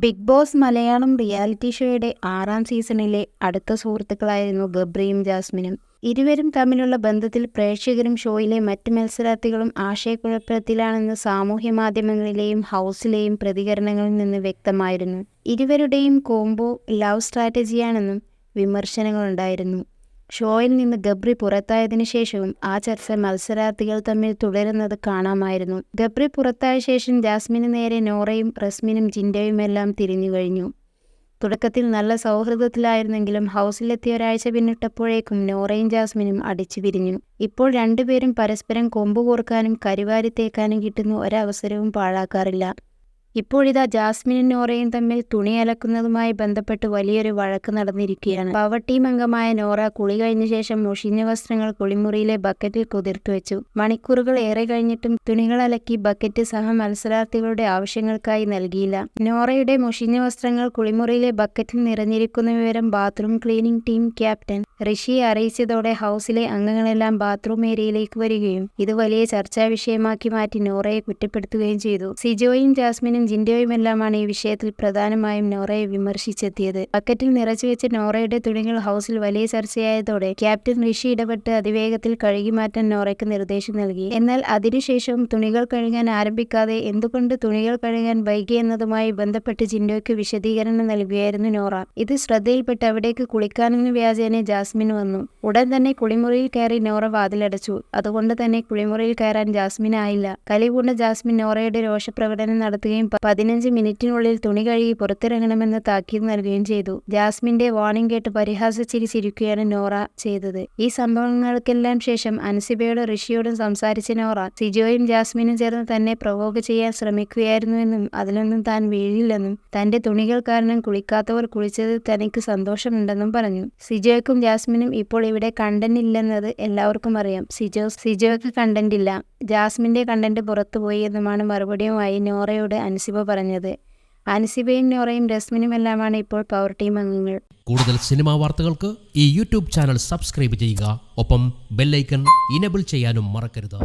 Big boss Malayalam reality ഷോയുടെ 6ാം സീസണിലെ അടുത്ത സുഹൃത്തുക്കളായിരുന്നു ഗബ്രിയും ജാസ്മിനും. ഇരുവരും തമ്മിലുള്ള ബന്ധത്തിൽ പ്രേക്ഷകരും ഷോയിലെ മറ്റ് മത്സരാർത്ഥികളും ആശയക്കുഴപ്പത്തിലാണെന്ന് സാമൂഹ്യ മാധ്യമങ്ങളിലെയും ഹൗസിലെയും പ്രതികരണങ്ങളിൽ നിന്ന് വ്യക്തമായിരുന്നു. ഇരുവരുടെയും കോംബോ ലവ് സ്ട്രാറ്റജിയാണെന്നും വിമർശനങ്ങളുണ്ടായിരുന്നു. ഷോയിൽ നിന്ന് ഗബ്രി പുറത്തായതിനു ശേഷവും ആ ചർച്ച മത്സരാർത്ഥികൾ തമ്മിൽ തുടരുന്നത് കാണാമായിരുന്നു. ഗബ്രി പുറത്തായ ശേഷം ജാസ്മിന് നേരെ നോറയും റസ്മിനും ജിൻഡോയുമെല്ലാം തിരിഞ്ഞു കഴിഞ്ഞു. തുടക്കത്തിൽ നല്ല സൗഹൃദത്തിലായിരുന്നെങ്കിലും ഹൗസിലെത്തിയ ഒരാഴ്ച പിന്നിട്ടപ്പോഴേക്കും നോറയും ജാസ്മിനും അടിച്ചു പിരിഞ്ഞു. ഇപ്പോൾ രണ്ടുപേരും പരസ്പരം കൊമ്പ് കോർക്കാനും കരിവാരി തേക്കാനും കിട്ടുന്ന ഒരവസരവും പാഴാക്കാറില്ല. ഇപ്പോഴിതാ ജാസ്മിനും നോറയും തമ്മിൽ തുണി അലക്കുന്നതുമായി ബന്ധപ്പെട്ട് വലിയൊരു വഴക്ക് നടന്നിരിക്കുകയാണ്. പവർ ടീം അംഗമായ നോറ കുളി കഴിഞ്ഞ ശേഷം മുഷിഞ്ഞ വസ്ത്രങ്ങൾ കുളിമുറിയിലെ ബക്കറ്റിൽ കുതിർത്തു വെച്ചു. മണിക്കൂറുകൾ ഏറെ കഴിഞ്ഞിട്ടും തുണികൾ അലക്കി ബക്കറ്റ് സഹ മത്സരാർത്ഥികളുടെ ആവശ്യങ്ങൾക്കായി നൽകിയില്ല. നോറയുടെ മുഷിഞ്ഞ വസ്ത്രങ്ങൾ കുളിമുറിയിലെ ബക്കറ്റിൽ നിറഞ്ഞിരിക്കുന്ന വിവരം ബാത്റൂം ക്ലീനിംഗ് ടീം ക്യാപ്റ്റൻ ഋഷിയെ അറിയിച്ചതോടെ ഹൗസിലെ അംഗങ്ങളെല്ലാം ബാത്റൂം ഏരിയയിലേക്ക് വരികയും ഇത് വലിയ ചർച്ചാ വിഷയമാക്കി മാറ്റി നോറയെ കുറ്റപ്പെടുത്തുകയും ചെയ്തു. സിജോയും ജാസ്മിനും ജിൻഡോയുമെല്ലാമാണ് ഈ വിഷയത്തിൽ പ്രധാനമായും നോറയെ വിമർശിച്ചെത്തിയത്. ബക്കറ്റിൽ നിറച്ചുവെച്ച നോറയുടെ തുണികൾ ഹൗസിൽ വലിയ ചർച്ചയായതോടെ ക്യാപ്റ്റൻ ഋഷി ഇടപെട്ട് അതിവേഗത്തിൽ കഴുകി മാറ്റാൻ നോറയ്ക്ക് നിർദ്ദേശം നൽകി. എന്നാൽ അതിനുശേഷവും തുണികൾ കഴുകാൻ ആരംഭിക്കാതെ എന്തുകൊണ്ട് തുണികൾ കഴുകാൻ വൈകിയെന്നതുമായി ബന്ധപ്പെട്ട് ജിൻഡോയ്ക്ക് വിശദീകരണം നൽകുകയായിരുന്നു നോറ. ഇത് ശ്രദ്ധയിൽപ്പെട്ട് അവിടേക്ക് കുളിക്കാനെന്ന വ്യാജേന ജാസ്മിൻ വന്നു. ഉടൻ തന്നെ കുളിമുറിയിൽ കയറി നോറ വാതിലടച്ചു. അതുകൊണ്ട് തന്നെ കുളിമുറിയിൽ കയറാൻ ജാസ്മിനായില്ല. കലിപൂണ്ട ജാസ്മിൻ നോറയുടെ രോഷപ്രകടനം നടത്തുകയും 15 മിനിറ്റിനുള്ളിൽ തുണി കഴുകി പുറത്തിറങ്ങണമെന്ന് താക്കീത് നൽകുകയും ചെയ്തു. ജാസ്മിന്റെ വാർണിംഗ് കേട്ട് പരിഹാസച്ചിരി ചിരിക്കുകയാണ് നോറ ചെയ്തത്. ഈ സംഭവങ്ങൾക്കെല്ലാം ശേഷം അൻസിബയോടും ഋഷിയോടും സംസാരിച്ച നോറ സിജോയും ജാസ്മിനും ചേർന്ന് തന്നെ പ്രൊവോക്ക് ചെയ്യാൻ ശ്രമിക്കുകയായിരുന്നുവെന്നും അതിലൊന്നും താൻ വീഴില്ലെന്നും തന്റെ തുണികൾ കാരണം കുളിക്കാത്തവർ കുളിച്ചത് തനിക്ക് സന്തോഷമുണ്ടെന്നും പറഞ്ഞു. സിജോയ്ക്കും ജാസ്മിനും ഇപ്പോൾ ഇവിടെ കണ്ടന്റ് ഇല്ലെന്നത് എല്ലാവർക്കും അറിയാം. സിജോയ്ക്ക് കണ്ടന്റ് ഇല്ല, ജാസ്മിന്റെ കണ്ടന്റ് പുറത്തുപോയി എന്നുമാണ് മറുപടിയുമായി നോറയോട് അൻസിബ പറഞ്ഞത്. അൻസിബയും നോറയും റസ്മിനുമെല്ലാമാണ് ഇപ്പോൾ പവർ ടീം അംഗങ്ങൾ. കൂടുതൽ സിനിമാ വാർത്തകൾക്ക് ഈ യൂട്യൂബ് ചാനൽ സബ്സ്ക്രൈബ് ചെയ്യുക. ഒപ്പം ബെല്ലൈക്കൺ ഇനേബിൾ ചെയ്യാനും മറക്കരുത്.